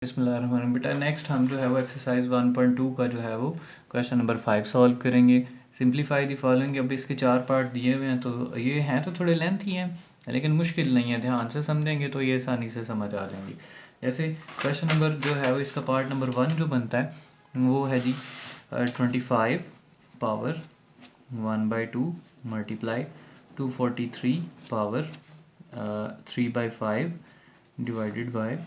बिस्मिल्लाहिर्रहमानिर्रहीम। बेटा नेक्स्ट हम जो है वो एक्सरसाइज 1.2 का जो है वो क्वेश्चन नंबर 5 सॉल्व करेंगे। Simplify the following. अब इसके 4 पार्ट दिए हुए हैं, तो ये हैं तो थोड़े लेंथी हैं लेकिन मुश्किल नहीं है, ध्यान से समझेंगे तो ये आसानी से समझ आ जाएंगे। जैसे क्वेश्चन नंबर जो है वो इसका पार्ट नंबर 1 जो बनता है वो है जी 25 power 1/2 multiply 243 power 3/5 divided by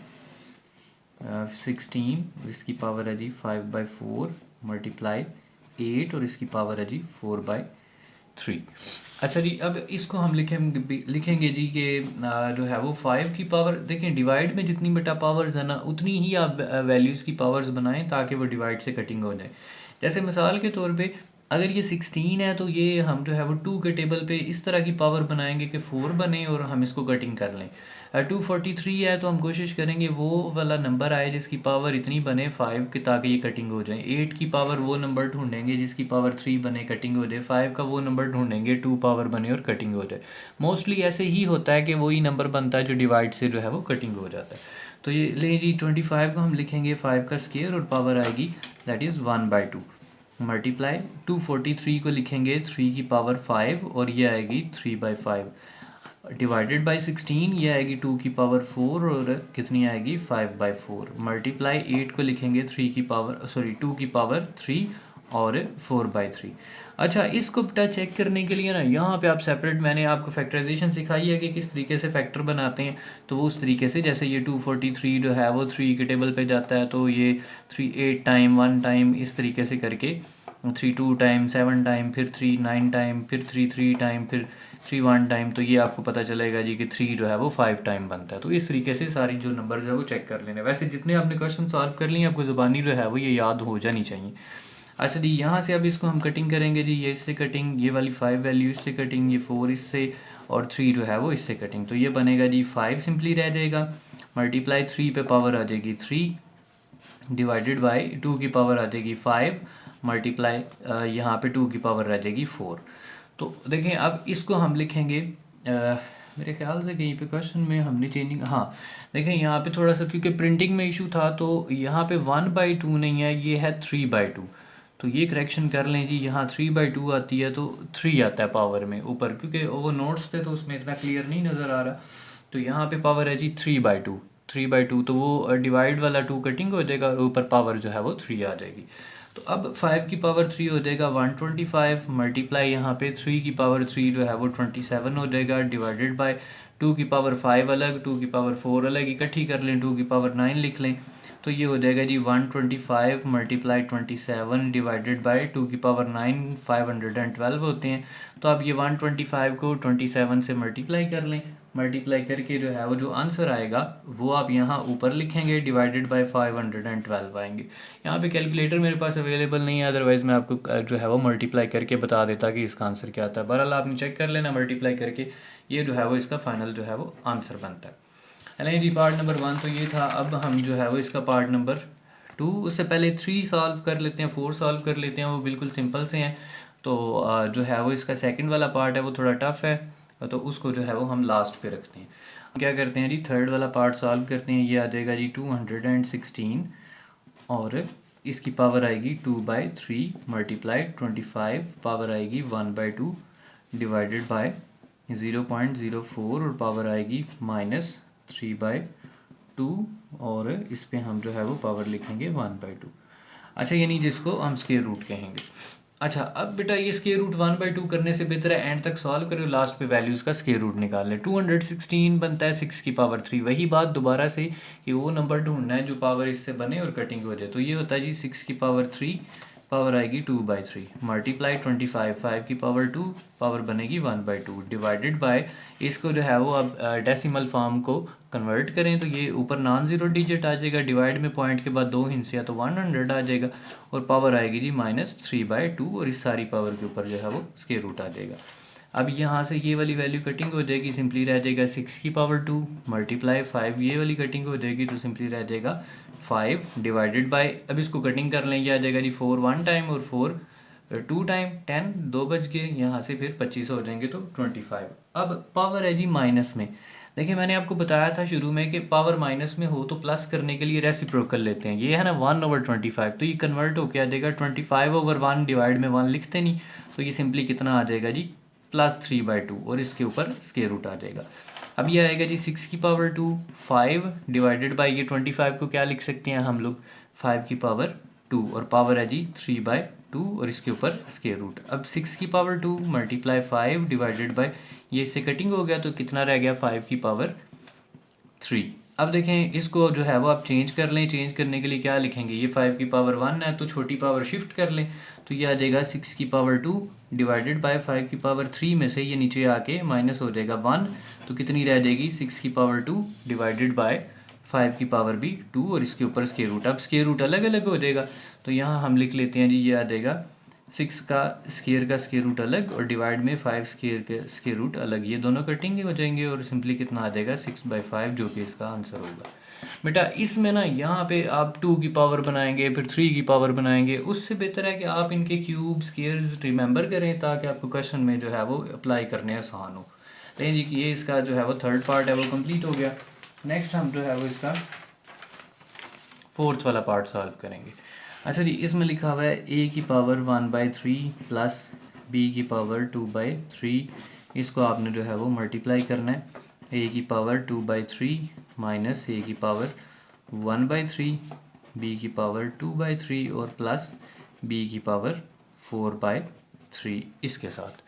16, इसकी पावर है जी 5/4 मल्टीप्लाई 8 और इसकी पावर है जी 4/3। अच्छा जी, अब इसको हम लिखेंगे जी कि जो है वो 5 की पावर, देखें डिवाइड में जितनी बेटा पावर्स है ना उतनी ही आप वैल्यूज़ की पावर्स बनाएं ताकि वो डिवाइड से कटिंग हो जाए। जैसे मिसाल के तौर पे अगर ये 16 है तो ये हम जो है वो 2 के टेबल पे इस तरह की पावर बनाएंगे कि 4 बने और हम इसको कटिंग कर लें। 243 है तो हम कोशिश करेंगे वो वाला नंबर आए जिसकी पावर इतनी बने 5 की, ताकि ये कटिंग हो जाए। 8 की पावर वो नंबर ढूंढेंगे जिसकी पावर 3 बने, कटिंग हो जाए। 5 का वो नंबर ढूंढेंगे 2 पावर बने और कटिंग हो जाए। मोस्टली ऐसे ही होता है कि वही नंबर बनता है जो डिवाइड से जो है वो कटिंग हो जाता है। तो ये ले जी 25 को हम लिखेंगे 5 का स्क्वायर और पावर आएगी दैट इज़ 1/2 मल्टीप्लाई 243 को लिखेंगे 3 की पावर 5 और ये आएगी 3/5 डिवाइडेड बाई 16, ये आएगी 2 की पावर 4 और कितनी आएगी 5/4 मल्टीप्लाई 8 को लिखेंगे 2 की पावर 3 और 4/3। अच्छा, इसको बेटा चेक करने के लिए ना यहाँ पे आप सेपरेट, मैंने आपको फैक्टराइजेशन सिखाई है कि किस तरीके से फैक्टर बनाते हैं, तो वो उस तरीके से जैसे ये 243 जो है वो 3 के टेबल पे जाता है तो ये 3 8 टाइम 1 टाइम इस तरीके से करके 3 2 टाइम 7 टाइम फिर 3 9 टाइम फिर 3 3 टाइम फिर 3 1 टाइम, तो ये आपको पता चलेगा जी कि 3 जो है वो 5 टाइम बनता है। तो इस तरीके से सारी जो नंबर्स है वो चेक कर लेने। वैसे जितने आपने क्वेश्चन सॉल्व कर लिए आपको ज़ुबानी जो है वो ये याद हो जानी चाहिए। अच्छा जी, यहाँ से अब इसको हम कटिंग करेंगे जी, ये इससे कटिंग, ये वाली 5 वैल्यू इससे कटिंग, ये 4 इससे और 3 जो है वो इससे कटिंग, तो ये बनेगा जी 5 सिंपली रह जाएगा मल्टीप्लाई 3 पे पावर आ जाएगी 3 डिवाइडेड बाई 2 की पावर आ जाएगी 5 मल्टीप्लाई यहाँ पे 2 की पावर रह जाएगी 4। तो देखें अब इसको हम लिखेंगे मेरे ख्याल से कहीं पे क्वेश्चन में हमने चेंजिंग, हाँ देखें यहाँ पे थोड़ा सा क्योंकि प्रिंटिंग में इशू था तो यहाँ पे 1/2 नहीं है, ये है 3/2। तो ये करेक्शन कर लें जी, यहाँ 3/2 आती है तो 3 आता है पावर में ऊपर, क्योंकि वो नोट्स थे तो उसमें इतना क्लियर नहीं नज़र आ रहा। तो यहाँ पे पावर है जी 3/2 तो वो डिवाइड वाला 2 कटिंग हो जाएगा और ऊपर पावर जो है वो 3 आ जाएगी। तो अब 5 की पावर 3 हो जाएगा 125 मल्टीप्लाई यहाँ पे 3 की पावर 3 जो है वो 27 हो जाएगा डिवाइडेड बाय 2 की पावर 5 अलग 2 की पावर 4 अलग इकट्ठी कर लें 2 की पावर 9 लिख लें, तो ये हो जाएगा जी 125 मल्टीप्लाई 27 डिवाइडेड बाई 2 की पावर 9 512 होते हैं। तो अब ये 125 को 27 से मल्टीप्लाई कर लें, मल्टीप्लाई करके जो है वो जो आंसर आएगा वो आप यहाँ ऊपर लिखेंगे डिवाइडेड बाय 512 आएंगे। यहाँ पे कैलकुलेटर मेरे पास अवेलेबल नहीं है, अदरवाइज़ मैं आपको जो है वो मल्टीप्लाई करके बता देता कि इसका आंसर क्या आता है। बहरहाल आपने चेक कर लेना मल्टीप्लाई करके, ये जो है वो इसका फाइनल जो है वो आंसर बनता है। नहीं जी, पार्ट नंबर 1 तो ये था। अब हम जो है वो इसका पार्ट नंबर 2, उससे पहले 3 सॉल्व कर लेते हैं, 4 सॉल्व कर लेते हैं, वो बिल्कुल सिंपल से हैं। तो जो है वो इसका सेकंड वाला पार्ट है वो थोड़ा टफ है, तो उसको जो है वो हम लास्ट पे रखते हैं। क्या करते हैं जी, थर्ड वाला पार्ट सॉल्व करते हैं। ये आ जाएगा जी 216 और इसकी पावर आएगी 2/3 मल्टीप्लाई 25 पावर आएगी 1/2 डिवाइडेड बाय 0.04 और पावर आएगी -3/2 और इस पे हम जो है वो पावर लिखेंगे 1/2। अच्छा, यानी जिसको हम स्क्वायर रूट कहेंगे। अच्छा, अब बेटा ये स्क्वायर रूट 1/2 करने से बेहतर है एंड तक सॉल्व करो, लास्ट पे वैल्यूज़ का स्क्वायर रूट निकाल लें। 216 बनता है 6 की पावर 3, वही बात दोबारा से कि वो नंबर ढूंढना है जो पावर इससे बने और कटिंग हो जाए। तो ये होता है जी 6 की पावर 3 पावर आएगी 2/3 मल्टीप्लाई 25 5 की पावर 2 पावर बनेगी 1/2 डिवाइडेड बाय, इसको जो है वो अब डेसिमल फॉर्म को कन्वर्ट करें तो ये ऊपर नॉन ज़ीरो डिजिट आ जाएगा, डिवाइड में पॉइंट के बाद 2 हिस्से तो 100 आ जाएगा और पावर आएगी जी -3/2 और इस सारी पावर के ऊपर जो है वो स्क्वायर रूट आ जाएगा। अब यहाँ से ये वाली वैल्यू कटिंग हो जाएगी, सिंपली रह जाएगा 6 की पावर 2 मल्टीप्लाई 5, ये वाली कटिंग हो जाएगी तो सिंपली रह जाएगा 5 डिवाइडेड बाय, अब इसको कटिंग कर लें, ये आ जाएगा जी 4 1 टाइम और 4 2 टाइम 10 2 बज के यहाँ से फिर 25 हो जाएंगे तो 25। अब पावर है जी माइनस में, देखिए मैंने आपको बताया था शुरू में कि पावर माइनस में हो तो प्लस करने के लिए रेसिप्रोकल लेते हैं। ये है ना 1/25, तो ये कन्वर्ट होकर आ जाएगा 25/1 डिवाइड में 1 लिखते नहीं, तो ये सिंपली कितना आ जाएगा जी +3/2 और इसके ऊपर स्क्वायर रूट आ जाएगा। अब ये आएगा जी 6⁻², 5 डिवाइडेड बाई ये 25 को क्या लिख सकते हैं हम लोग 5⁻2 और पावर है जी 3/2 और इसके ऊपर स्क्वायर रूट। अब 6⁻2 मल्टीप्लाई 5 डिवाइडेड बाई ये इससे कटिंग हो गया तो कितना रह गया 5⁻3। अब देखें इसको जो है वो आप चेंज कर लें। चेंज करने के लिए क्या लिखेंगे, ये 5⁻1 है तो छोटी पावर शिफ्ट कर लें, तो ये आ जाएगा 6⁻2 डिवाइडेड बाय 5⁻3 में से ये नीचे आके माइनस हो जाएगा 1, तो कितनी रह जाएगी 6⁻2 डिवाइडेड बाय 5⁻2 और इसके ऊपर स्क्वायर रूट। अब स्क्वायर रूट अलग अलग हो जाएगा, तो यहाँ हम लिख लेते हैं जी ये आ जाएगा 6 का स्क्वायर रूट अलग और डिवाइड में 5 स्क्वायर रूट अलग, ये दोनों कटिंग हो जाएंगे और सिंपली कितना आ जाएगा 6/5, जो कि इसका आंसर होगा। बेटा इसमें ना यहाँ पे आप 2 की पावर बनाएंगे फिर 3 की पावर बनाएंगे, उससे बेहतर है कि आप इनके क्यूब स्क्वायर्स रिमेंबर करें ताकि आपको क्वेश्चन में जो है वो अप्लाई करने आसान हो। लेकिन जी ये इसका जो है वो थर्ड पार्ट है वो कंप्लीट हो गया। नेक्स्ट हम जो है वो इसका फोर्थ वाला पार्ट सॉल्व करेंगे। अच्छा जी इसमें लिखा हुआ है a की पावर 1/3 प्लस b की पावर 2/3, इसको आपने जो है वो मल्टीप्लाई करना है। a की पावर 2/3 माइनस a की पावर 1/3, b की पावर 2/3 और प्लस b की पावर 4/3 इसके साथ।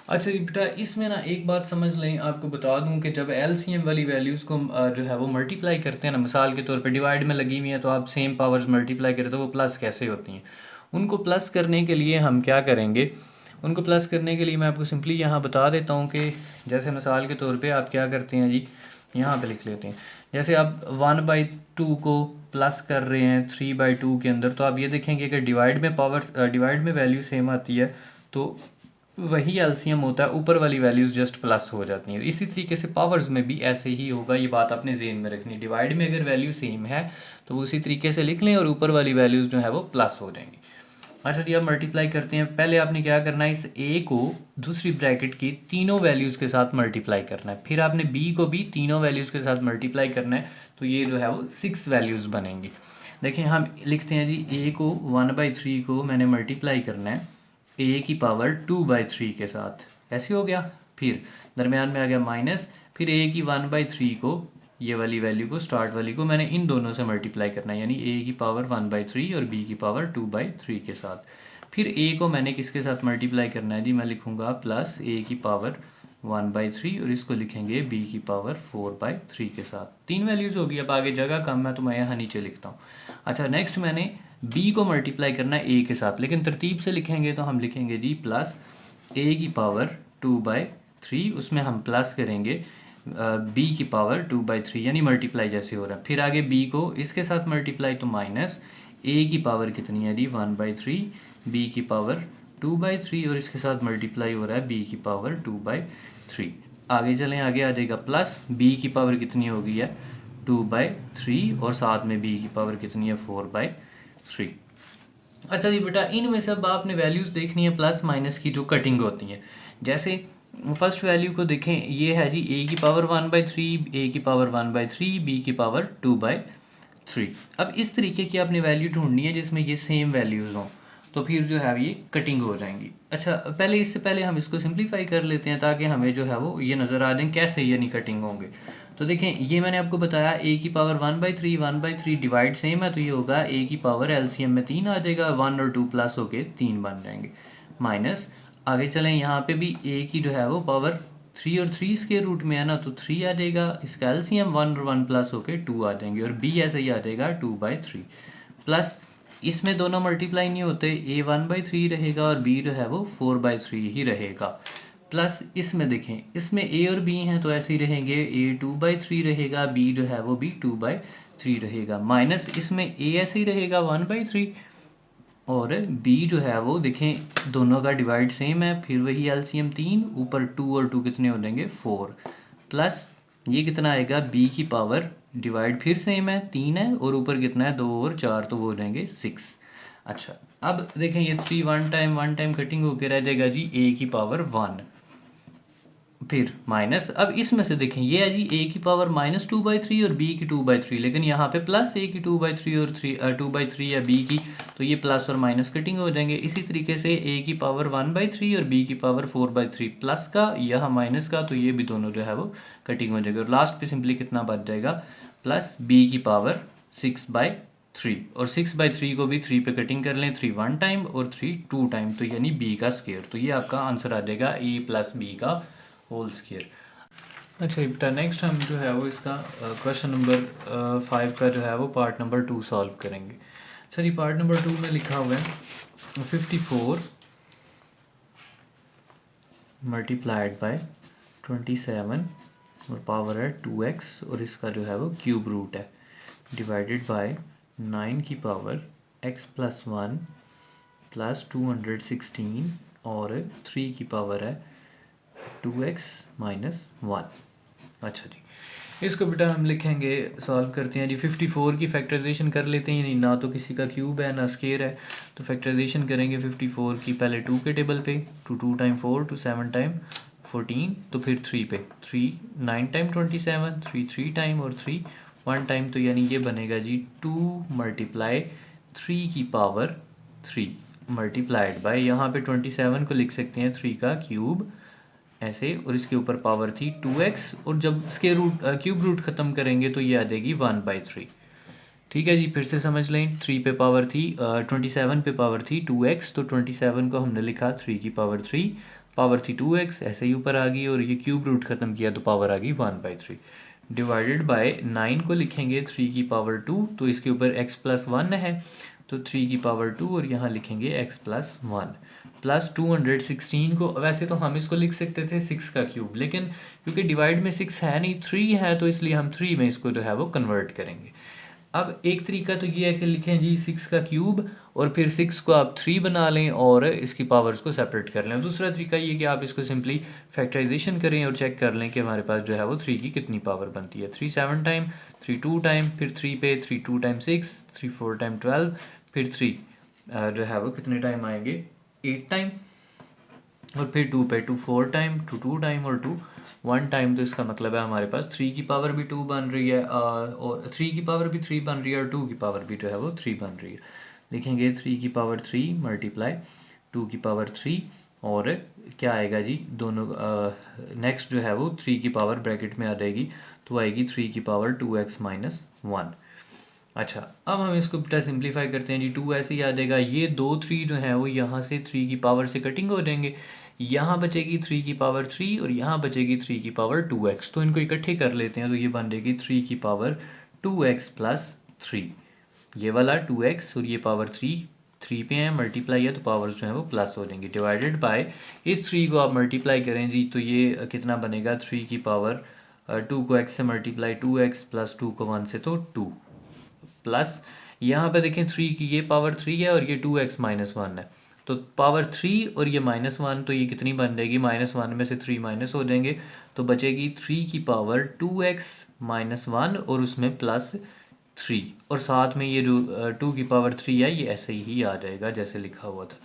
अच्छा जी बेटा इसमें ना एक बात समझ लें, आपको बता दूं कि जब एलसीएम वाली वैल्यूज़ को जो है वो मल्टीप्लाई करते हैं ना, मिसाल के तौर पे डिवाइड में लगी हुई है तो आप सेम पावर्स मल्टीप्लाई करें तो वो प्लस कैसे होती हैं। उनको प्लस करने के लिए हम क्या करेंगे, उनको प्लस करने के लिए मैं आपको सिंपली यहाँ बता देता हूँ कि जैसे मिसाल के तौर पर आप क्या करते हैं जी, यहाँ पर लिख लेते हैं। जैसे आप 1/2 को प्लस कर रहे हैं 3/2 के अंदर, तो आप ये देखेंगे कि डिवाइड में वैल्यू सेम आती है तो वही एलसीएम होता है, ऊपर वाली वैल्यूज़ जस्ट प्लस हो जाती हैं। इसी तरीके से पावर्स में भी ऐसे ही होगा, ये बात आपने जेन में रखनी। डिवाइड में अगर वैल्यू सेम है तो वो उसी तरीके से लिख लें और ऊपर वाली वैल्यूज़ जो है वो प्लस हो जाएंगी। अच्छा जी अब मल्टीप्लाई करते हैं। पहले आपने क्या करना है, इस ए को दूसरी ब्रैकेट की तीनों वैल्यूज़ के साथ मल्टीप्लाई करना है, फिर आपने बी को भी तीनों वैल्यूज़ के साथ मल्टीप्लाई करना है, तो ये जो है वो 6 वैल्यूज़ बनेंगी। देखिए हम लिखते हैं जी ए को 1/3 को मैंने मल्टीप्लाई करना है ए की पावर 2/3 के साथ, ऐसे हो गया। फिर दरमियान में आ गया माइनस, फिर ए की 1/3 को ये वाली वैल्यू को स्टार्ट वाली को मैंने इन दोनों से मल्टीप्लाई करना है, यानी ए की पावर 1/3 और बी की पावर 2/3 के साथ। फिर ए को मैंने किसके साथ मल्टीप्लाई करना है जी, मैं लिखूँगा प्लस ए की पावर 1/3 और इसको लिखेंगे बी की पावर 4/3 के साथ। 3 वैल्यूज़ होगी। अब आगे जगह कम है तो मैं यहाँ नीचे लिखता हूँ। अच्छा नेक्स्ट मैंने बी को मल्टीप्लाई करना है ए के साथ, लेकिन तरतीब से लिखेंगे तो हम लिखेंगे जी प्लस ए की पावर 2/3, उसमें हम प्लस करेंगे बी की पावर 2/3, यानी मल्टीप्लाई जैसे हो रहा है। फिर आगे बी को इसके साथ मल्टीप्लाई तो माइनस ए की पावर कितनी है जी 1/3, बी की पावर 2/3 और इसके साथ मल्टीप्लाई हो रहा है बी की पावर 2/3। आगे चलें, आगे आ जाएगा प्लस बी की पावर कितनी हो गई है 2/3 और साथ में बी की पावर कितनी है 4/3। अच्छा जी बेटा इनमें से अब आपने वैल्यूज़ देखनी है प्लस माइनस की जो कटिंग होती हैं। जैसे फर्स्ट वैल्यू को देखें, ये है जी ए की पावर 1/3, ए की पावर 1/3, बी की पावर 2/3। अब इस तरीके की आपने वैल्यू ढूंढनी है जिसमें ये सेम वैल्यूज़ हों, तो फिर जो है ये कटिंग हो जाएंगी। अच्छा पहले इससे पहले हम इसको सिंप्लीफाई कर लेते हैं ताकि हमें जो है वो ये नज़र आ जाए कैसे ये नहीं कटिंग होंगे। तो देखें ये मैंने आपको बताया ए की पावर 1/3 डिवाइड सेम है तो ये होगा ए की पावर एलसीएम में 3 आ जाएगा, 1 और 2 प्लस होके 3 बन जाएंगे। माइनस आगे चलें, यहाँ पे भी ए की जो है वो पावर 3 और 3 स्क्वायर रूट में है ना, तो 3 आ जाएगा, इसका एलसीएम 1 और 1 प्लस होके 2 आ जाएंगे और बी ऐसे ही आ जाएगा 2/3। प्लस इसमें दोनों मल्टीप्लाई नहीं होते, ए 1/3 रहेगा और बी जो है वो 4/3 ही रहेगा। प्लस इसमें देखें इसमें ए और बी हैं तो ऐसे ही रहेंगे, ए 2/3 रहेगा, बी जो है वो भी 2/3 रहेगा। माइनस इसमें ए ऐसे ही रहेगा 1/3 और बी जो है वो देखें दोनों का डिवाइड सेम है, फिर वही एलसीएम 3, ऊपर 2 और 2 कितने हो जाएंगे 4, प्लस ये कितना आएगा बी की पावर डिवाइड फिर सेम है 3 है और ऊपर कितना है 2 और 4, तो वो हो जाएंगे 6। अच्छा अब देखें ये 3 वन टाइम कटिंग होकर रह जाएगा जी ए की पावर 1। फिर माइनस, अब इसमें से देखें ये है जी ए की पावर -2/3 और बी की 2/3, लेकिन यहाँ पे प्लस ए की 2/3 और 2/3 या बी की, तो ये प्लस और माइनस कटिंग हो जाएंगे। इसी तरीके से ए की पावर 1/3 और बी की पावर 4/3 प्लस का, यहाँ माइनस का, तो ये भी दोनों जो है वो कटिंग हो जाएगा। और लास्ट पे सिंपली कितना बच जाएगा, प्लस बी की पावर 6/3, और 6/3 को भी 3 पे कटिंग कर लें, 3 1 टाइम और 3 2 टाइम, तो यानी बी का स्क्वायर। तो ये आपका आंसर आ जाएगा ए प्लस बी का होल स्क्वायर। अच्छा बेटा नेक्स्ट हम जो है वो इसका क्वेश्चन नंबर 5 का जो है वो पार्ट नंबर 2 सॉल्व करेंगे। सर ये पार्ट नंबर 2 में लिखा हुआ है 54 मल्टीप्लाइड बाय 27 और पावर है 2x, और इसका जो है वो क्यूब रूट है, डिवाइडेड बाय 9 की पावर x प्लस 1 प्लस 216 और 3 की पावर है 2x माइनस 1। अच्छा जी, इसको बेटा हम लिखेंगे, सॉल्व करते हैं जी। 54 की फैक्टराइजेशन कर लेते हैं, ना तो किसी का क्यूब है ना स्केयर है, तो फैक्टराइजेशन करेंगे 54 की पहले 2 के टेबल पे, 2 टाइम 4 2 7 टाइम 14, तो फिर 3 पे 3 9 टाइम 27, 3 3 टाइम और 3 1 टाइम, तो यानी ये बनेगा जी 2 मल्टीप्लाई 3 की पावर 3 मल्टीप्लाइड बाय, यहाँ पे 27 को लिख सकते हैं 3 का क्यूब ऐसे, और इसके ऊपर पावर थी 2x, और जब स्क्वायर रूट क्यूब रूट ख़त्म करेंगे तो ये आ जाएगी 1/3। ठीक है जी, फिर से समझ लें, 3 पे पावर थी 27 पे पावर थी 2x, तो 27 को हमने लिखा 3 की पावर 3, पावर थी 2x ऐसे ही ऊपर आ गई, और ये क्यूब रूट ख़त्म किया तो पावर आ गई 1/3, डिवाइडेड बाय 9 को लिखेंगे 3 की पावर 2, तो इसके ऊपर x प्लस 1 है, तो 3 की पावर 2, और यहाँ लिखेंगे x प्लस 1 प्लस 216 को, वैसे तो हम इसको लिख सकते थे 6 का क्यूब, लेकिन क्योंकि डिवाइड में 6 है नहीं 3 है, तो इसलिए हम 3 में इसको जो है वो कन्वर्ट करेंगे। अब एक तरीका तो ये है कि लिखें जी 6 का क्यूब, और फिर 6 को आप 3 बना लें और इसकी पावर्स को सेपरेट कर लें। दूसरा तरीका ये कि आप इसको सिंपली फैक्टराइजेशन करें और चेक कर लें कि हमारे पास जो है वो 3 की कितनी पावर बनती है। 3 7 टाइम, 3 2 टाइम, फिर 3 पे 3 2 टाइम 6, 3 4 टाइम 12, फिर 3 जो है वो कितने टाइम आएंगे 8 टाइम, और फिर 2 पे 2 4 टाइम, 2 2 टाइम और 2 1 टाइम, तो इसका मतलब है हमारे पास 3 की पावर भी 2 बन रही है, और 3 की पावर भी 3 बन रही है, और 2 की पावर भी जो है वो 3 बन रही है। लिखेंगे 3 की पावर 3 मल्टीप्लाई 2 की पावर 3, और क्या आएगा जी दोनों, नेक्स्ट जो है वो 3 की पावर ब्रैकेट में आ जाएगी, तो आएगी 3 की पावर 2x माइनस 1। अच्छा, अब हम इसको बेटा सिंप्लीफाई करते हैं जी, 2 ऐसे ही आ जाएगा, ये 2 3 जो है वो यहाँ से 3 की पावर से कटिंग हो जाएंगे, यहाँ बचेगी 3 की पावर 3 और यहाँ बचेगी 3 की पावर 2x, तो इनको इकट्ठे कर लेते हैं, तो ये बन जाएगी 3 की पावर 2x प्लस 3, ये वाला 2x और ये पावर 3 पे है मल्टीप्लाई है, तो पावर्स जो है वो प्लस हो जाएंगी, डिवाइडेड बाय इस 3 को आप मल्टीप्लाई करें जी, तो ये कितना बनेगा 3 की पावर 2 को x से मल्टीप्लाई 2x प्लस 2 को 1 से तो 2, प्लस यहाँ पे देखें 3 की ये पावर 3 है और ये 2x माइनस 1 है, तो पावर 3 और ये -1, तो ये कितनी बन जाएगी, -1 में से 3 माइनस हो जाएंगे, तो बचेगी 3 की पावर 2x माइनस 1 और उसमें प्लस 3, और साथ में ये जो 2 की पावर 3 है ये ऐसे ही आ जाएगा जैसे लिखा हुआ था।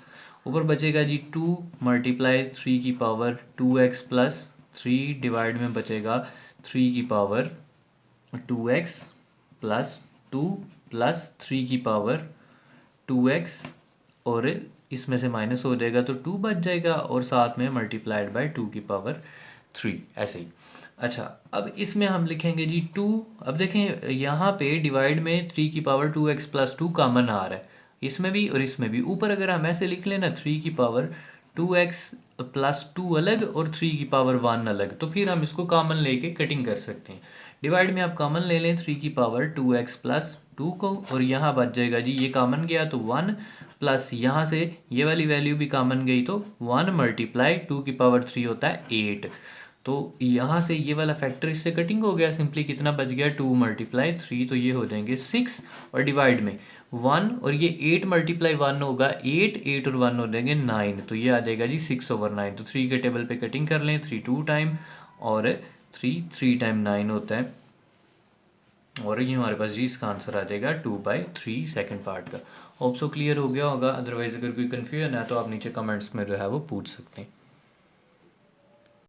ऊपर बचेगा जी 2 मल्टीप्लाई 3 की पावर 2x प्लस 3, डिवाइड में बचेगा 3 की पावर 2x प्लस 2 प्लस 3 की पावर 2x, और इसमें से माइनस हो जाएगा तो 2 बच जाएगा, और साथ में मल्टीप्लाइड बाय 2 की पावर 3 ऐसे ही। अच्छा, अब इसमें हम लिखेंगे जी 2, अब देखें यहाँ पे डिवाइड में 3 की पावर 2x प्लस 2 कॉमन आ रहा है, इसमें भी और इसमें भी। ऊपर अगर हम ऐसे लिख लेना 3 की पावर 2x प्लस 2 अलग और 3 की पावर 1 अलग, तो फिर हम इसको कॉमन लेके कटिंग कर सकते हैं। डिवाइड में आप कॉमन ले लें 3 की पावर 2x प्लस 2 को, और यहाँ बच जाएगा जी ये कॉमन गया तो 1, प्लस यहाँ से ये वाली वैल्यू भी कॉमन गई तो 1 मल्टीप्लाई 2 की पावर 3 होता है 8, तो यहाँ से ये वाला फैक्टर इससे कटिंग हो गया, सिंपली कितना बच गया 2 मल्टीप्लाई 3, तो ये हो जाएंगे 6, और डिवाइड में 1 और ये 8 मल्टीप्लाई 1 होगा 8, 8 और 1 हो जाएंगे 9, तो ये आ जाएगा जी 6/9, तो 3 के टेबल पे कटिंग कर लें, 3 2 टाइम और 3 3 टाइम 9 होता है, और ये हमारे पास जी इसका आंसर आ जाएगा 2/3 सेकंड पार्ट का। होप सो क्लियर हो गया होगा, अदरवाइज अगर कोई कन्फ्यूजन है तो आप नीचे कमेंट्स में जो है वो पूछ सकते हैं।